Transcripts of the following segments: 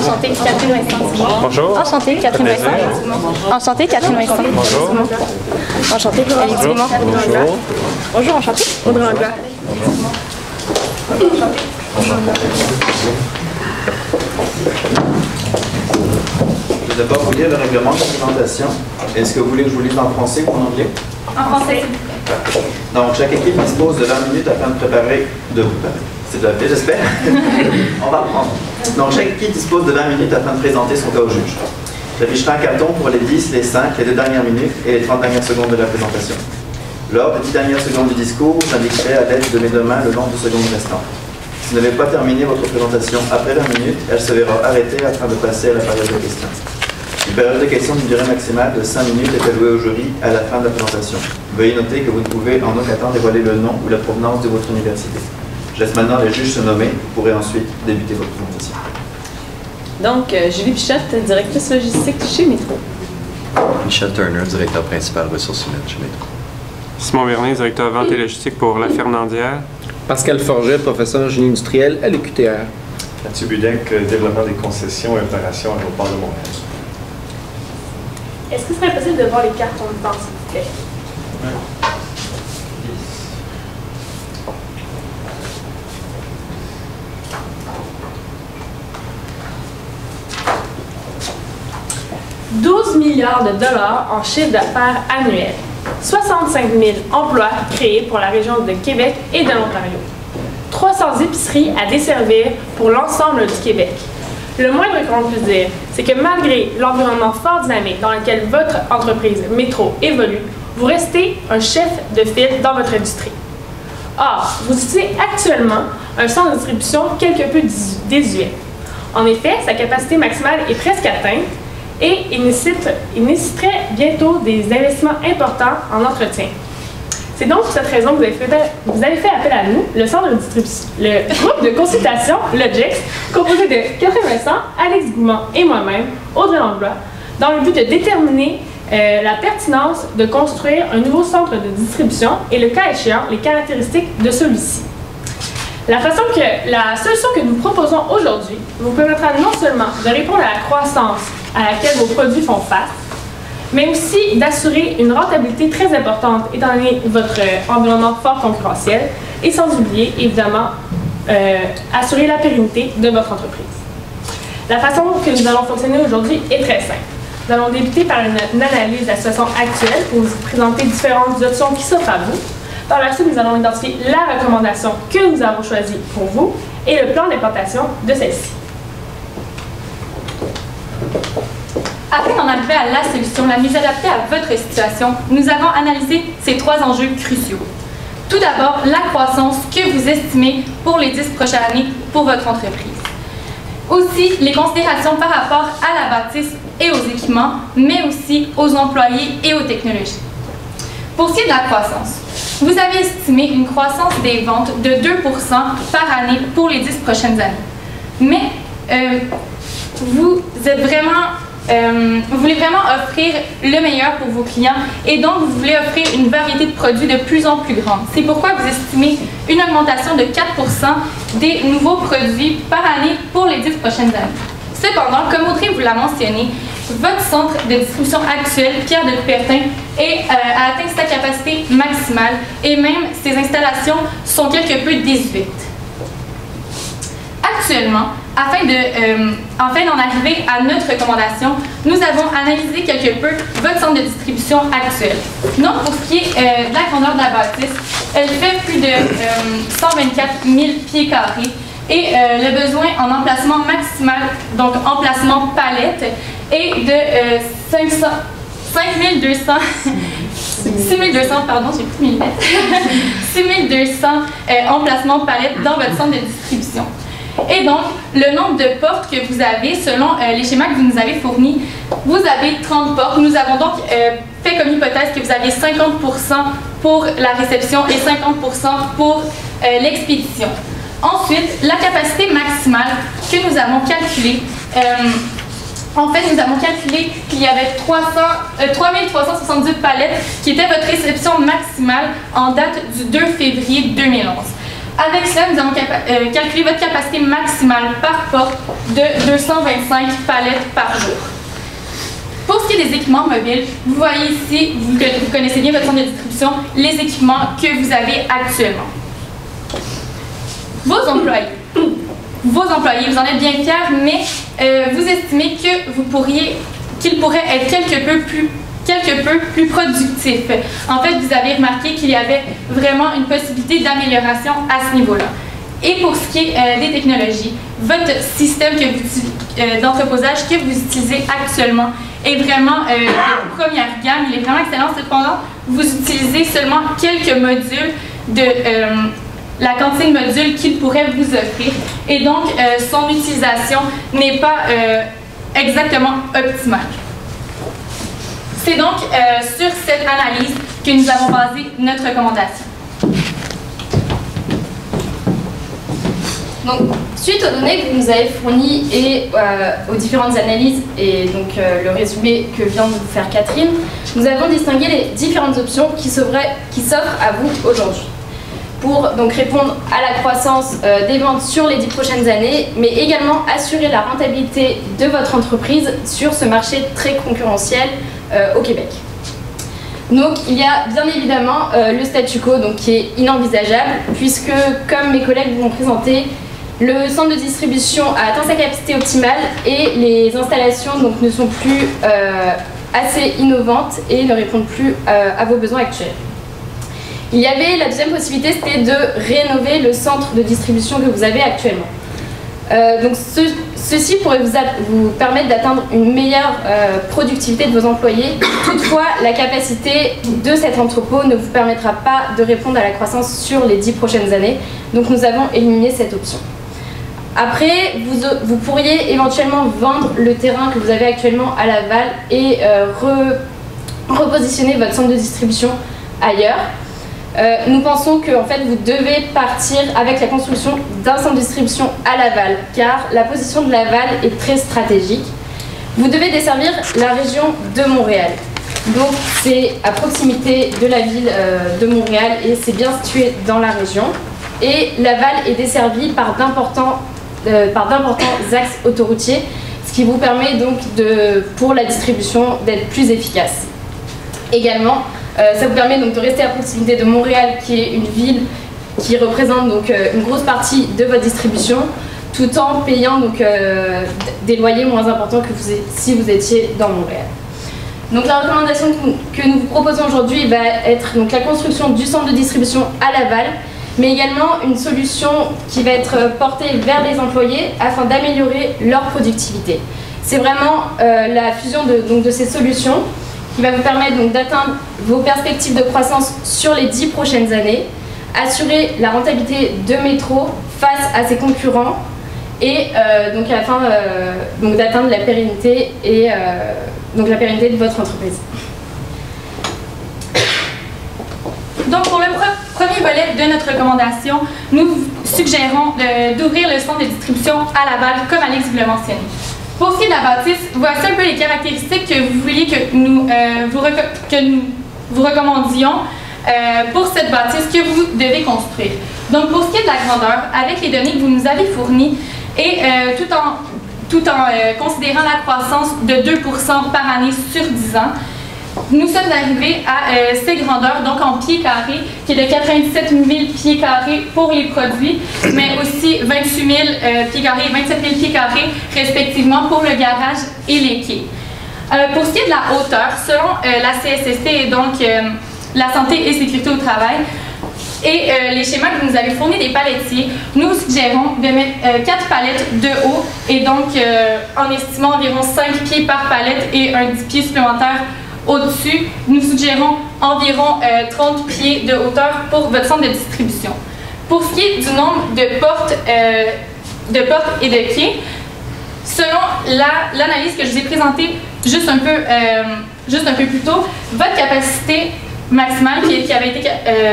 Enchantée, Catherine Vincent. Bonjour. Enchantée, Catherine Vincent. Enchantée, Catherine Vincent. Bonjour. Enchantée, Alex Dumont. Bonjour. Bonjour, enchantée. Audrey Angla. Je vais d'abord vous lire le règlement de présentation. Est-ce que vous voulez que je vous lise en français ou en anglais? En français. Donc, chaque équipe dispose de 20 minutes afin de préparer, c'est déjà fait, j'espère. On va reprendre. Donc, chaque équipe dispose de 20 minutes afin de présenter son cas au juge. J'afficherai un carton pour les 10, les 5, les 2 dernières minutes et les 30 dernières secondes de la présentation. Lors des 10 dernières secondes du discours, j'indiquerai à l'aide de mes deux mains le nombre de secondes restantes. Si vous n'avez pas terminé votre présentation après 20 minutes, elle se verra arrêtée afin de passer à la période de questions. Une période de questions d'une durée maximale de 5 minutes est allouée au jury à la fin de la présentation. Veuillez noter que vous ne pouvez en aucun temps dévoiler le nom ou la provenance de votre université. Je laisse maintenant les juges se nommer. Vous pourrez ensuite débuter votre présentation. Donc, Julie Pichotte, directrice logistique chez Métro. Michel Turner, directeur principal ressources humaines chez Métro. Simon Vernet, directeur vente et logistique pour La Fernandière. Pascal Forget, professeur en génie industriel à l'UQTR. Mathieu Budek, développement des concessions et opérations à l'aéroport de Montréal. Est-ce que ce serait possible de voir les cartons de temps, s'il vous plaît? $12 milliards en chiffre d'affaires annuel. 65 000 emplois créés pour la région de Québec et de l'Ontario. 300 épiceries à desservir pour l'ensemble du Québec. Le moindre qu'on puisse dire, c'est que malgré l'environnement fort dynamique dans lequel votre entreprise Métro évolue, vous restez un chef de file dans votre industrie. Or, vous utilisez actuellement un centre de distribution quelque peu désuet. En effet, sa capacité maximale est presque atteinte et il nécessiterait bientôt des investissements importants en entretien. C'est donc pour cette raison que vous avez fait appel à nous, le centre de distribution, le groupe de consultation, LOGIX, composé de Catherine Vincent, Alex Dumont et moi-même, Audrey Langlois, dans le but de déterminer la pertinence de construire un nouveau centre de distribution et, le cas échéant, les caractéristiques de celui-ci. La solution que nous proposons aujourd'hui vous permettra non seulement de répondre à la croissance à laquelle vos produits font face, mais aussi d'assurer une rentabilité très importante étant donné votre environnement fort concurrentiel et sans oublier, évidemment, assurer la pérennité de votre entreprise. La façon que nous allons fonctionner aujourd'hui est très simple. Nous allons débuter par une analyse de la situation actuelle pour vous présenter différentes options qui s'offrent à vous. Par la suite, nous allons identifier la recommandation que nous avons choisie pour vous et le plan d'implantation de celle-ci. Afin d'en arriver à la solution la mieux adaptée à votre situation, nous avons analysé ces 3 enjeux cruciaux. Tout d'abord, la croissance que vous estimez pour les 10 prochaines années pour votre entreprise. Aussi, les considérations par rapport à la bâtisse et aux équipements, mais aussi aux employés et aux technologies. Pour ce qui est de la croissance, vous avez estimé une croissance des ventes de 2% par année pour les 10 prochaines années. Mais vous voulez vraiment offrir le meilleur pour vos clients et donc vous voulez offrir une variété de produits de plus en plus grande. C'est pourquoi vous estimez une augmentation de 4% des nouveaux produits par année pour les 10 prochaines années. Cependant, comme Audrey vous l'a mentionné, votre centre de distribution actuel, Pierre de Coubertin, a atteint sa capacité maximale et même ses installations sont quelque peu désuètes. Actuellement, afin d'en arriver à notre recommandation, nous avons analysé quelque peu votre centre de distribution actuel. Donc, pour ce qui est de la grandeur de la bâtisse, elle fait plus de 124 000 pieds carrés et le besoin en emplacement maximal, donc emplacement palette, est de 6200 emplacements palettes dans votre centre de distribution. Et donc, le nombre de portes que vous avez, selon les schémas que vous nous avez fournis, vous avez 30 portes. Nous avons donc fait comme hypothèse que vous aviez 50% pour la réception et 50% pour l'expédition. Ensuite, la capacité maximale que nous avons calculée, en fait, nous avons calculé qu'il y avait 3378 palettes qui étaient votre réception maximale en date du 2 février 2011. Avec cela, nous avons calculé votre capacité maximale par porte de 225 palettes par jour. Pour ce qui est des équipements mobiles, vous voyez ici, vous connaissez bien votre centre de distribution, les équipements que vous avez actuellement. Vos employés, vous en êtes bien fiers, mais vous estimez que qu'ils pourraient être quelque peu plus productifs. En fait, vous avez remarqué qu'il y avait vraiment une possibilité d'amélioration à ce niveau-là. Et pour ce qui est des technologies, votre système d'entreposage que vous utilisez actuellement est vraiment de première gamme, il est vraiment excellent. Cependant, vous utilisez seulement quelques modules de la quantité de modules qu'il pourrait vous offrir. Et donc, son utilisation n'est pas exactement optimale. C'est donc sur cette analyse que nous avons basé notre recommandation. Donc, suite aux données que vous nous avez fournies et aux différentes analyses et donc le résumé que vient de vous faire Catherine, nous avons distingué les différentes options qui s'offrent à vous aujourd'hui pour donc répondre à la croissance des ventes sur les 10 prochaines années, mais également assurer la rentabilité de votre entreprise sur ce marché très concurrentiel au Québec. Donc il y a bien évidemment le statu quo donc, qui est inenvisageable puisque, comme mes collègues vous l'ont présenté, le centre de distribution a atteint sa capacité optimale et les installations donc, ne sont plus assez innovantes et ne répondent plus à vos besoins actuels. Il y avait la deuxième possibilité, c'était de rénover le centre de distribution que vous avez actuellement. Donc ceci pourrait vous permettre d'atteindre une meilleure productivité de vos employés. Toutefois, la capacité de cet entrepôt ne vous permettra pas de répondre à la croissance sur les 10 prochaines années. Donc nous avons éliminé cette option. Après, vous pourriez éventuellement vendre le terrain que vous avez actuellement à Laval et repositionner votre centre de distribution ailleurs. Nous pensons que en fait, vous devez partir avec la construction d'un centre de distribution à Laval, car la position de Laval est très stratégique. Vous devez desservir la région de Montréal. Donc c'est à proximité de la ville de Montréal et c'est bien situé dans la région. Et Laval est desservi par d'importants axes autoroutiers, ce qui vous permet donc pour la distribution d'être plus efficace. Également, ça vous permet donc de rester à proximité de Montréal, qui est une ville qui représente donc une grosse partie de votre distribution, tout en payant donc des loyers moins importants que si vous étiez dans Montréal. Donc la recommandation que nous vous proposons aujourd'hui va être donc la construction du centre de distribution à Laval, mais également une solution qui va être portée vers les employés afin d'améliorer leur productivité. C'est vraiment la fusion de ces solutions qui va vous permettre donc d'atteindre vos perspectives de croissance sur les 10 prochaines années, assurer la rentabilité de Métro face à ses concurrents et donc à la fin d'atteindre la pérennité et donc la pérennité de votre entreprise. Donc pour le premier volet de notre recommandation, nous suggérons d'ouvrir le centre de distribution à Laval comme Alex vous l'a mentionné. Pour ce qui est de la bâtisse, voici un peu les caractéristiques que vous vouliez que nous vous recommandions pour cette bâtisse que vous devez construire. Donc pour ce qui est de la grandeur, avec les données que vous nous avez fournies et tout en considérant la croissance de 2% par année sur 10 ans, nous sommes arrivés à ces grandeurs, donc en pieds carrés, qui est de 97 000 pieds carrés pour les produits, mais aussi 28 000 pieds carrés et 27 000 pieds carrés, respectivement, pour le garage et les quais. Pour ce qui est de la hauteur, selon la CSST et donc la santé et sécurité au travail, et les schémas que vous nous avez fournis des palettiers, nous vous suggérons de mettre 4 palettes de haut, et donc en estimant environ 5 pieds par palette et un 10 pieds supplémentaire au-dessus, nous suggérons environ 30 pieds de hauteur pour votre centre de distribution. Pour ce qui est du nombre de portes et de quais, selon l'analyse que je vous ai présentée juste un peu plus tôt, votre capacité maximale qui avait été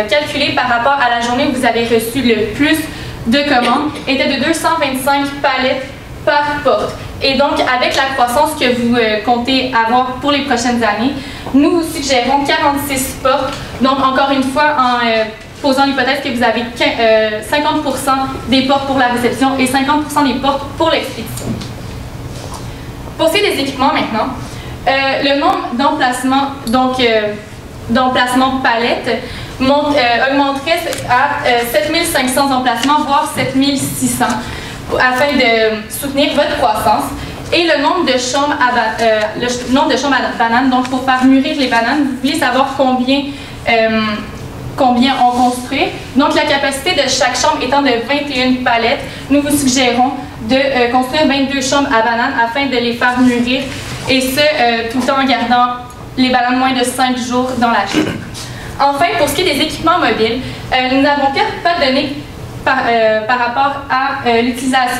calculée par rapport à la journée où vous avez reçu le plus de commandes était de 225 palettes par porte. Et donc, avec la croissance que vous comptez avoir pour les prochaines années, nous vous suggérons 46 portes. Donc, encore une fois, posant l'hypothèse que vous avez 50% des portes pour la réception et 50% des portes pour l'expédition. Pour ce qui est des équipements maintenant, le nombre d'emplacements, d'emplacements palettes, augmenterait à 7500 emplacements, voire 7600, afin de soutenir votre croissance. Et le nombre de chambres à bananes, donc pour faire mûrir les bananes, vous voulez savoir combien on construit. Donc la capacité de chaque chambre étant de 21 palettes, nous vous suggérons de construire 22 chambres à bananes afin de les faire mûrir, et ce, tout le temps en gardant les bananes moins de 5 jours dans la chambre. Enfin, pour ce qui est des équipements mobiles, nous n'avons pas de données par rapport à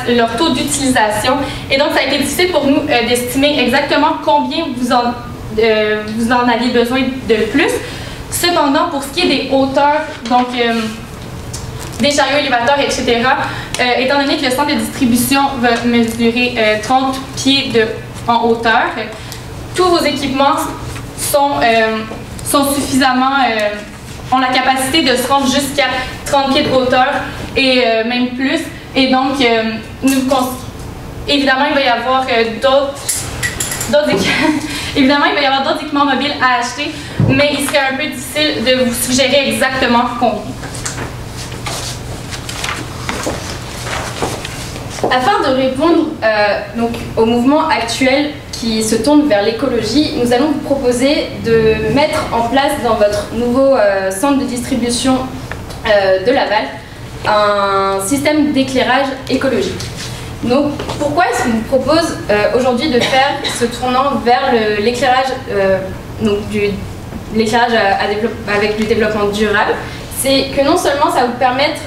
leur taux d'utilisation, et donc ça a été difficile pour nous d'estimer exactement combien vous en aviez besoin de plus. Cependant, pour ce qui est des hauteurs, donc des chariots élévateurs, etc., étant donné que le centre de distribution va mesurer 30 pieds en hauteur, tous vos équipements sont suffisamment, ont la capacité de se rendre jusqu'à 30 pieds de hauteur et même plus. Et donc, évidemment, il va y avoir évidemment, il va y avoir d'autres équipements mobiles à acheter, mais il serait un peu difficile de vous suggérer exactement combien. Afin de répondre donc, au mouvement actuel qui se tourne vers l'écologie, nous allons vous proposer de mettre en place dans votre nouveau centre de distribution de Laval un système d'éclairage écologique. Donc, pourquoi est-ce qu'on vous propose aujourd'hui de faire ce tournant vers l'éclairage avec du développement durable? C'est que non seulement ça va vous permettre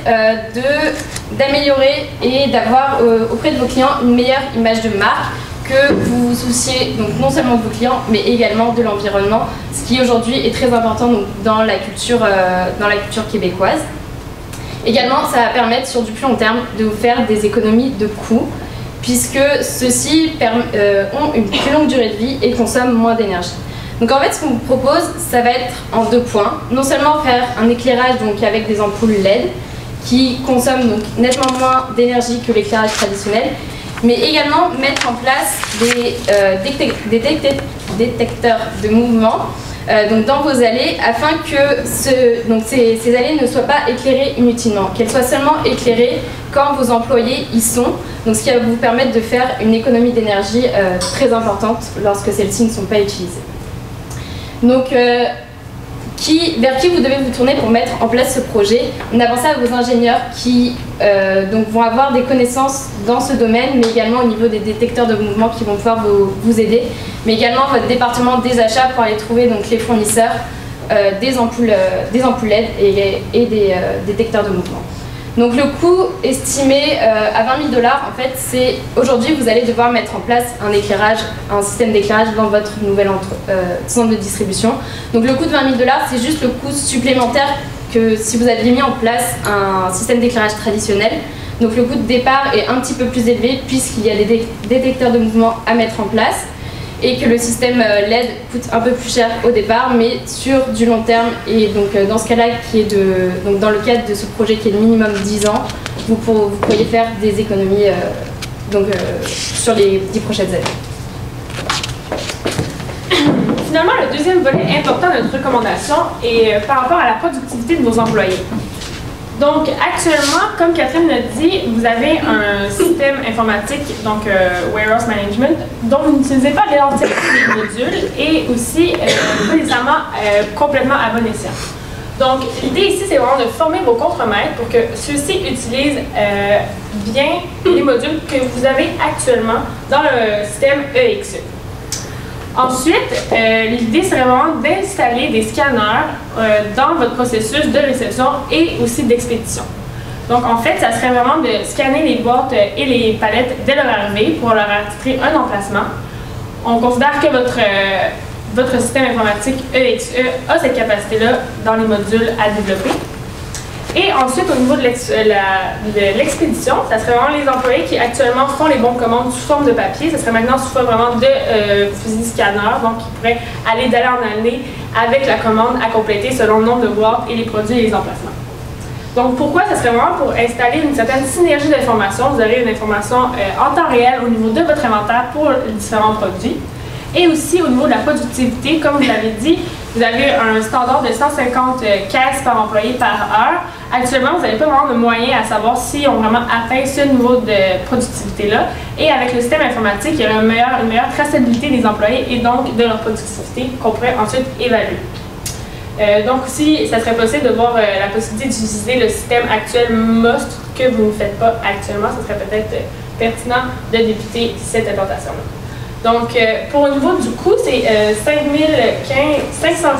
d'améliorer et d'avoir auprès de vos clients une meilleure image de marque, que vous vous souciez donc non seulement de vos clients, mais également de l'environnement, ce qui aujourd'hui est très important donc, dans la culture québécoise. Également, ça va permettre sur du plus long terme de vous faire des économies de coûts, puisque ceux-ci ont une plus longue durée de vie et consomment moins d'énergie. Donc en fait, ce qu'on vous propose, ça va être en 2 points. Non seulement faire un éclairage donc, avec des ampoules LED, qui consomment donc, nettement moins d'énergie que l'éclairage traditionnel, mais également mettre en place des détecteurs de mouvement donc dans vos allées, afin que ces allées ne soient pas éclairées inutilement, qu'elles soient seulement éclairées quand vos employés y sont, donc ce qui va vous permettre de faire une économie d'énergie très importante lorsque celles-ci ne sont pas utilisées. Donc, vers qui vous devez vous tourner pour mettre en place ce projet? On a pensé à vos ingénieurs qui donc vont avoir des connaissances dans ce domaine, mais également au niveau des détecteurs de mouvement qui vont pouvoir vous aider, mais également votre département des achats pour aller trouver donc, les fournisseurs des ampoules LED et des détecteurs de mouvement. Donc le coût estimé à 20 000 $, en fait, c'est aujourd'hui vous allez devoir mettre en place un système d'éclairage dans votre nouvel centre de distribution. Donc le coût de 20 000 $, c'est juste le coût supplémentaire que si vous aviez mis en place un système d'éclairage traditionnel. Donc le coût de départ est un petit peu plus élevé puisqu'il y a des détecteurs de mouvement à mettre en place, et que le système LED coûte un peu plus cher au départ, mais sur du long terme, et donc dans ce cas-là, donc dans le cadre de ce projet qui est de minimum 10 ans, vous pourriez faire des économies sur les 10 prochaines années. Finalement, le deuxième volet important de notre recommandation est par rapport à la productivité de vos employés. Donc, actuellement, comme Catherine l'a dit, vous avez un système informatique, donc Warehouse Management, dont vous n'utilisez pas l'entièreté des modules et aussi pas nécessairement complètement à bon escient. Donc, l'idée ici, c'est vraiment de former vos contremaîtres pour que ceux-ci utilisent bien les modules que vous avez actuellement dans le système EXE. Ensuite, l'idée serait vraiment d'installer des scanners dans votre processus de réception et aussi d'expédition. Donc, en fait, ça serait vraiment de scanner les boîtes et les palettes dès leur arrivée pour leur attitrer un emplacement. On considère que votre système informatique EXE a cette capacité-là dans les modules à développer. Et ensuite, au niveau de l'expédition, ça serait vraiment les employés qui actuellement font les bons de commande sous forme de papier. Ça serait maintenant sous forme vraiment de fusil scanner, donc ils pourraient aller d'année en année avec la commande à compléter selon le nombre de boîtes et les produits et les emplacements. Donc pourquoi? Ça serait vraiment pour installer une certaine synergie d'information. Vous aurez une information en temps réel au niveau de votre inventaire pour les différents produits. Et aussi au niveau de la productivité, comme vous l'avez dit, vous avez un standard de 150 caisses par employé par heure. Actuellement, vous n'avez pas vraiment de moyens à savoir si on vraiment atteint ce niveau de productivité-là. Et avec le système informatique, il y aura une meilleure traçabilité des employés et donc de leur productivité qu'on pourrait ensuite évaluer. Donc aussi, ça serait possible de voir la possibilité d'utiliser le système actuel MOST que vous ne faites pas actuellement. Ce serait peut-être pertinent de débuter cette implantation-là. Donc, pour le niveau du coût, c'est 515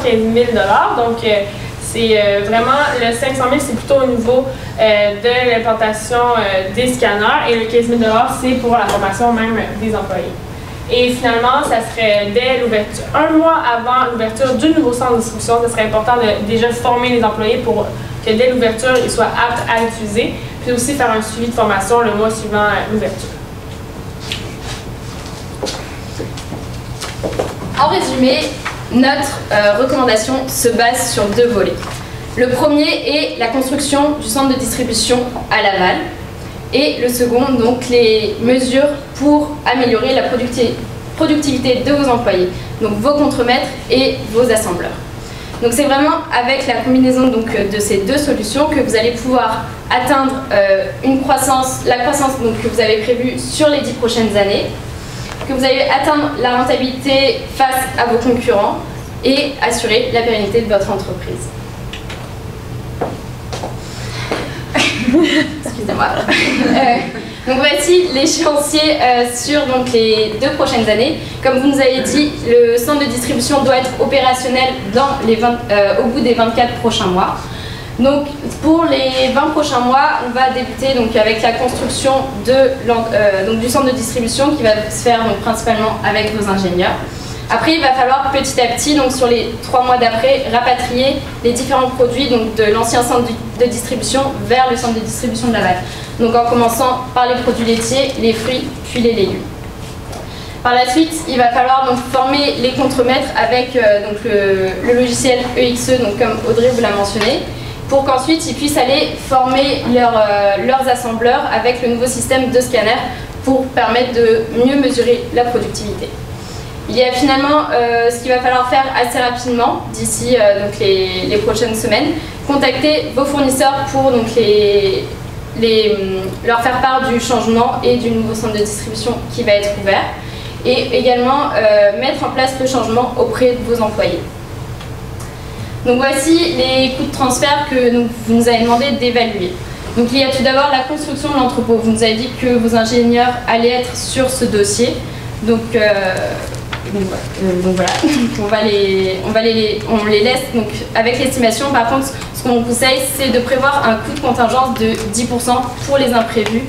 000 $. Donc, c'est vraiment le 500 000, c'est plutôt au niveau de l'implantation des scanners et le 15 000 $, c'est pour la formation même des employés. Et finalement, ça serait dès l'ouverture, 1 mois avant l'ouverture du nouveau centre de distribution, ça serait important de déjà former les employés pour que dès l'ouverture, ils soient aptes à l'utiliser, puis aussi faire un suivi de formation le mois suivant l'ouverture. En résumé, notre recommandation se base sur 2 volets. Le premier est la construction du centre de distribution à Laval et le second, donc les mesures pour améliorer la productivité de vos employés, donc vos contremaîtres et vos assembleurs. Donc c'est vraiment avec la combinaison donc, de ces 2 solutions que vous allez pouvoir atteindre la croissance donc, que vous avez prévue sur les 10 prochaines années, que vous allez atteindre la rentabilité face à vos concurrents et assurer la pérennité de votre entreprise. Excusez-moi. Donc voici l'échéancier sur donc, les 2 prochaines années. Comme vous nous avez dit, le centre de distribution doit être opérationnel au bout des 24 prochains mois. Donc pour les 20 prochains mois, on va débuter donc, avec la construction du centre de distribution qui va se faire donc, principalement avec vos ingénieurs. Après, il va falloir petit à petit, donc sur les 3 mois d'après, rapatrier les différents produits donc, de l'ancien centre de distribution vers le centre de distribution de Laval. Donc en commençant par les produits laitiers, les fruits, puis les légumes. Par la suite, il va falloir donc, former les contremaîtres avec donc, le logiciel EXE, donc, comme Audrey vous l'a mentionné, pour qu'ensuite ils puissent aller former leurs assembleurs avec le nouveau système de scanner pour permettre de mieux mesurer la productivité. Il y a finalement ce qu'il va falloir faire assez rapidement d'ici donc les prochaines semaines, contacter vos fournisseurs pour donc, leur faire part du changement et du nouveau centre de distribution qui va être ouvert et également mettre en place le changement auprès de vos employés. Donc voici les coûts de transfert que vous nous avez demandé d'évaluer. Donc il y a tout d'abord la construction de l'entrepôt. Vous nous avez dit que vos ingénieurs allaient être sur ce dossier. Donc voilà, on les laisse donc avec l'estimation. Par contre, ce qu'on vous conseille, c'est de prévoir un coût de contingence de 10% pour les imprévus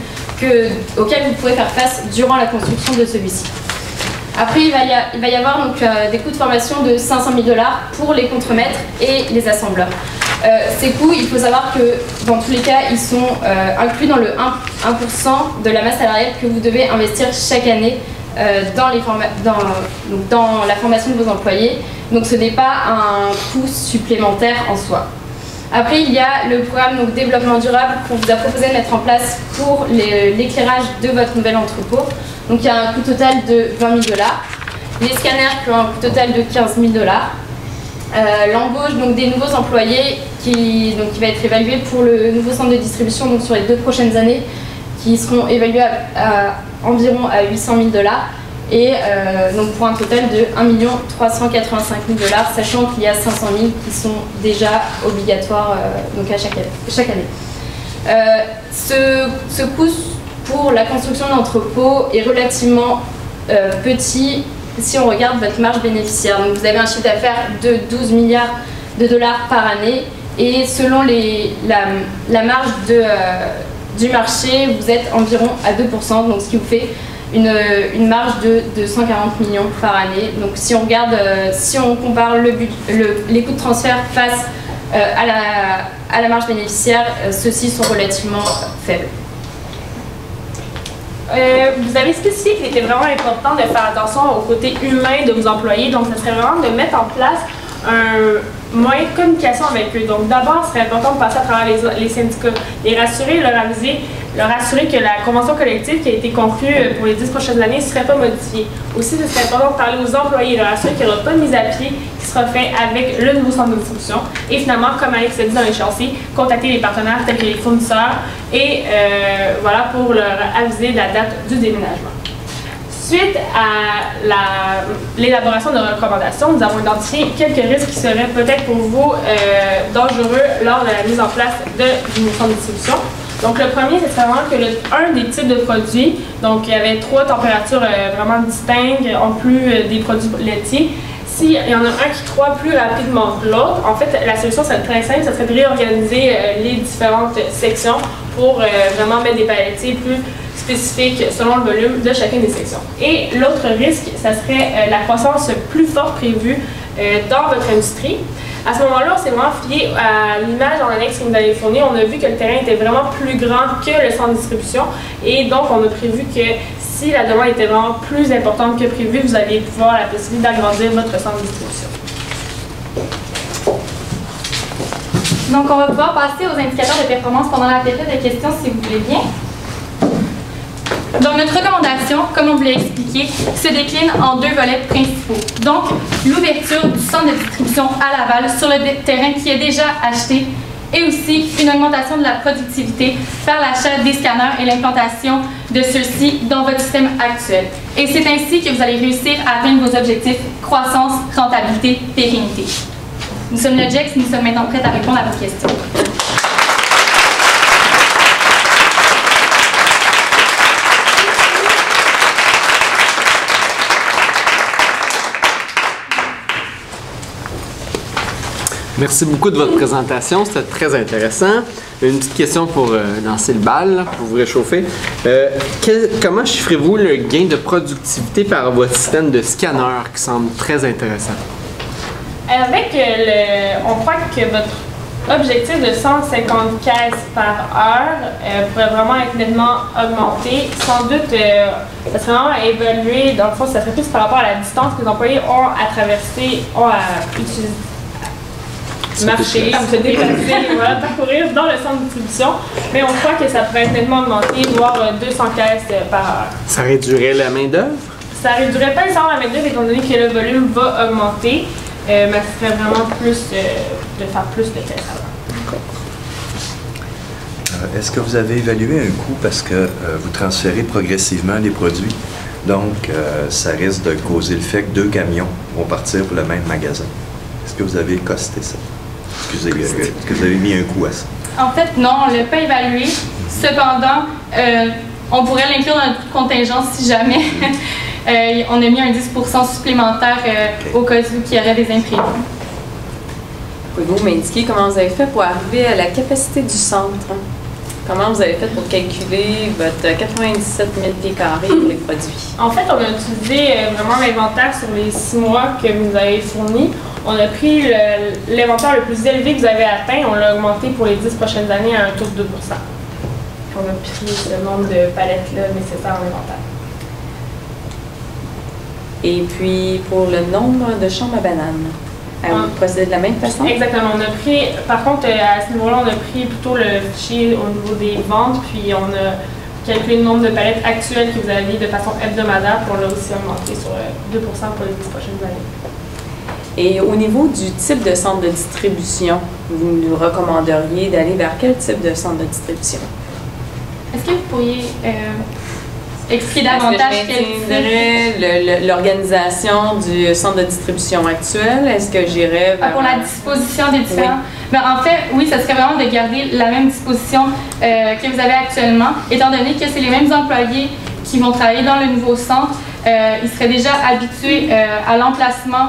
auxquels vous pourrez faire face durant la construction de celui-ci. Après, il va y avoir donc, des coûts de formation de 500 000 $ pour les contremaîtres et les assembleurs. Ces coûts, il faut savoir que dans tous les cas, ils sont inclus dans le 1% de la masse salariale que vous devez investir chaque année dans la formation de vos employés. Donc ce n'est pas un coût supplémentaire en soi. Après, il y a le programme donc, développement durable qu'on vous a proposé de mettre en place pour l'éclairage de votre nouvel entrepôt. Donc il y a un coût total de 20 000 $. Les scanners qui ont un coût total de 15 000 $. L'embauche donc, des nouveaux employés qui va être évalué pour le nouveau centre de distribution donc, sur les 2 prochaines années qui seront évalués à environ à 800 000 $. Et donc pour un total de 1 385 000 $, sachant qu'il y a 500 000 qui sont déjà obligatoires donc à chaque année. Ce coût pour la construction de l'entrepôt est relativement petit si on regarde votre marge bénéficiaire. Donc vous avez un chiffre d'affaires de 12 milliards de dollars par année et selon la marge du marché, vous êtes environ à 2%, donc ce qui vous fait une marge de 140 millions par année. Donc si on regarde, si on compare les coûts de transfert face à la marge bénéficiaire, ceux-ci sont relativement faibles. Vous avez spécifié qu'il était vraiment important de faire attention au côté humain de vos employés, donc ce serait vraiment de mettre en place moyen de communication avec eux. Donc d'abord, ce serait important de passer à travers les syndicats, les rassurer, leur aviser, leur assurer que la convention collective qui a été conclue pour les 10 prochaines années ne serait pas modifiée. Aussi, ce serait important de parler aux employés, leur assurer qu'il n'y aura pas de mise à pied qui sera faite avec le nouveau centre de distribution. Et finalement, comme Alex a dit dans l'échéancier, contacter les partenaires tels que les fournisseurs et voilà, pour leur aviser de la date du déménagement. Suite à l'élaboration de recommandations, nous avons identifié quelques risques qui seraient peut-être pour vous dangereux lors de la mise en place du nouveau centre de distribution. Donc le premier, c'est vraiment que un des types de produits, donc il y avait 3 températures vraiment distinctes, en plus des produits laitiers. S'il y en a un qui croît plus rapidement que l'autre, en fait, la solution serait très simple, ça serait de réorganiser les différentes sections pour vraiment mettre des palettes plus spécifiques selon le volume de chacune des sections. Et l'autre risque, ça serait la croissance plus forte prévue dans votre industrie. À ce moment-là, on s'est vraiment fié à l'image en annexe que vous avez fournie. On a vu que le terrain était vraiment plus grand que le centre de distribution et donc on a prévu que si la demande était vraiment plus importante que prévu, vous alliez pouvoir la possibilité d'agrandir votre centre de distribution. Donc, on va pouvoir passer aux indicateurs de performance pendant la période de questions, si vous voulez bien. Donc, notre recommandation, comme on vous l'a expliqué, se décline en 2 volets principaux. Donc, l'ouverture du centre de distribution à Laval sur le terrain qui est déjà acheté et aussi une augmentation de la productivité par l'achat des scanners et l'implantation de ceux-ci dans votre système actuel. Et c'est ainsi que vous allez réussir à atteindre vos objectifs croissance, rentabilité, pérennité. Nous sommes le JEX, nous sommes maintenant prêts à répondre à vos questions. Merci beaucoup de votre présentation, c'était très intéressant. Une petite question pour lancer le bal, pour vous réchauffer. Comment chiffrez-vous le gain de productivité par votre système de scanner qui semble très intéressant? Avec on croit que votre objectif de 150 caisses par heure pourrait vraiment être nettement augmenté. Sans doute, ça serait vraiment évalué, dans le fond, ça serait plus par rapport à la distance que les employés ont à traverser, ont à utiliser. Marcher, se déplacer, voilà, parcourir dans le centre de distribution. Mais on croit que ça pourrait être nettement augmenté, voire 200 caisses par heure. Ça réduirait la main-d'œuvre? Ça réduirait pas nécessairement la main-d'œuvre étant donné que le volume va augmenter, mais ce serait vraiment plus de faire plus de caisses à l'heure. Est-ce que vous avez évalué un coût parce que vous transférez progressivement les produits? Donc, ça risque de causer le fait que 2 camions vont partir pour le même magasin. Est-ce que vous avez costé ça? Est-ce que vous avez mis un coût à ça? En fait, non, on ne l'a pas évalué. Cependant, on pourrait l'inclure dans notre contingence si jamais. On a mis un 10% supplémentaire au cas où il y aurait des imprévus. Pouvez-vous m'indiquer comment vous avez fait pour arriver à la capacité du centre? Comment vous avez fait pour calculer votre 97 000 pieds carrés pour les produits? En fait, on a utilisé vraiment l'inventaire sur les 6 mois que vous nous avez fourni. On a pris l'inventaire le plus élevé que vous avez atteint, on l'a augmenté pour les 10 prochaines années à un taux de 2%. On a pris ce nombre de palettes-là nécessaires en inventaire. Et puis, pour le nombre de chambres à bananes, vous procédez de la même façon? Exactement. On a pris, par contre, à ce niveau-là, on a pris plutôt le fichier au niveau des ventes, puis on a calculé le nombre de palettes actuelles que vous aviez de façon hebdomadaire, puis on l'a aussi augmenté sur 2% pour les 10 prochaines années. Et au niveau du type de centre de distribution, vous nous recommanderiez d'aller vers quel type de centre de distribution? Est-ce que vous pourriez expliquer davantage l'organisation du centre de distribution actuel? Est-ce que j'irais vers... Pour la disposition des différents... Oui. Ben, en fait, oui, ça serait vraiment de garder la même disposition que vous avez actuellement, étant donné que c'est les mêmes employés qui vont travailler dans le nouveau centre. Ils seraient déjà habitués à l'emplacement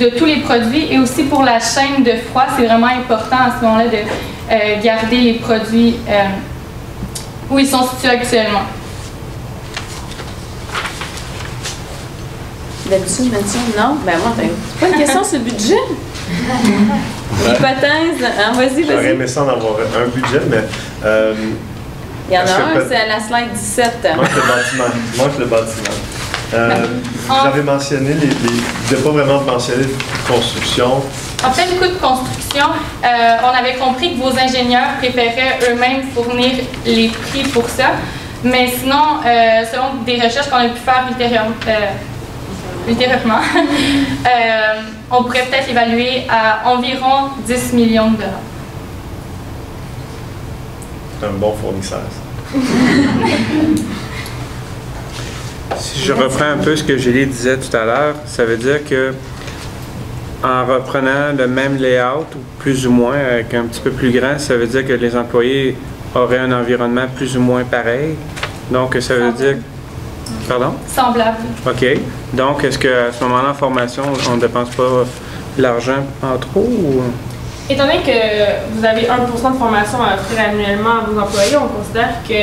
de tous les produits et aussi pour la chaîne de froid, c'est vraiment important à ce moment-là de garder les produits où ils sont situés actuellement. D'habitude, Mathieu, non? Ben moi, t'as pas une question sur le budget? Hypothèse, hein? Vas-y. J'aurais aimé ça en avoir un budget, mais... il y en a un, c'est à la slide 17. Manque le bâtiment. Vous avez mentionné vous n'avez pas vraiment mentionné le coût de construction. En fait, le coût de construction, on avait compris que vos ingénieurs préféraient eux-mêmes fournir les prix pour ça. Mais sinon, selon des recherches qu'on a pu faire ultérieurement, on pourrait peut-être évaluer à environ 10 millions de dollars. C'est un bon fournisseur, ça. Si je reprends un peu ce que Julie disait tout à l'heure, ça veut dire que en reprenant le même layout, ou plus ou moins, avec un petit peu plus grand, ça veut dire que les employés auraient un environnement plus ou moins pareil. Donc, ça veut dire... Pardon? Semblable. OK. Donc, est-ce qu'à ce moment-là, en formation, on ne dépense pas l'argent en trop? Ou... Étant donné que vous avez 1% de formation à offrir annuellement à vos employés, on considère que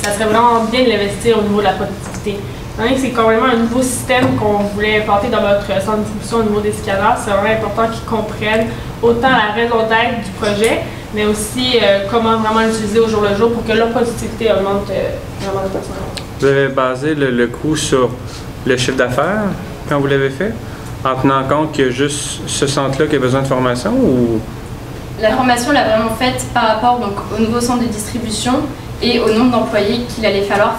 ça serait vraiment bien de l'investir au niveau de la productivité. Étant donné que c'est complètement un nouveau système qu'on voulait implanter dans votre centre de distribution au niveau des scanners, c'est vraiment important qu'ils comprennent autant la raison d'être du projet, mais aussi comment vraiment l'utiliser au jour le jour pour que leur productivité augmente vraiment de façon. Vous avez basé le coût sur le chiffre d'affaires quand vous l'avez fait, en tenant compte qu'il y a juste ce centre-là qui a besoin de formation ou... La formation, on l'a vraiment faite par rapport donc, au nouveau centre de distribution et au nombre d'employés qu'il allait falloir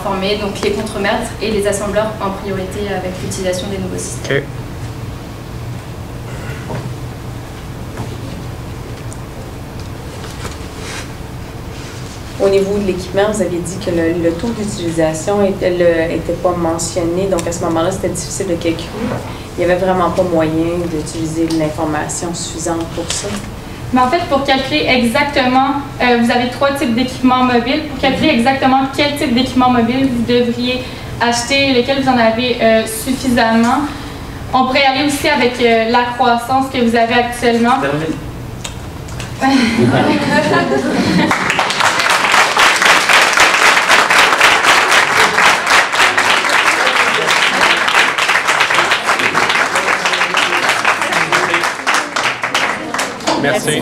former, donc les contremaîtres et les assembleurs en priorité avec l'utilisation des nouveaux systèmes. OK. Au niveau de l'équipement, vous aviez dit que le taux d'utilisation n'était pas mentionné, donc à ce moment-là, c'était difficile de calculer. Il n'y avait vraiment pas moyen d'utiliser l'information suffisante pour ça. Mais en fait, pour calculer exactement, vous avez 3 types d'équipements mobiles. Pour calculer exactement quel type d'équipement mobile vous devriez acheter, lesquels vous en avez suffisamment, on pourrait aller aussi avec la croissance que vous avez actuellement. Merci.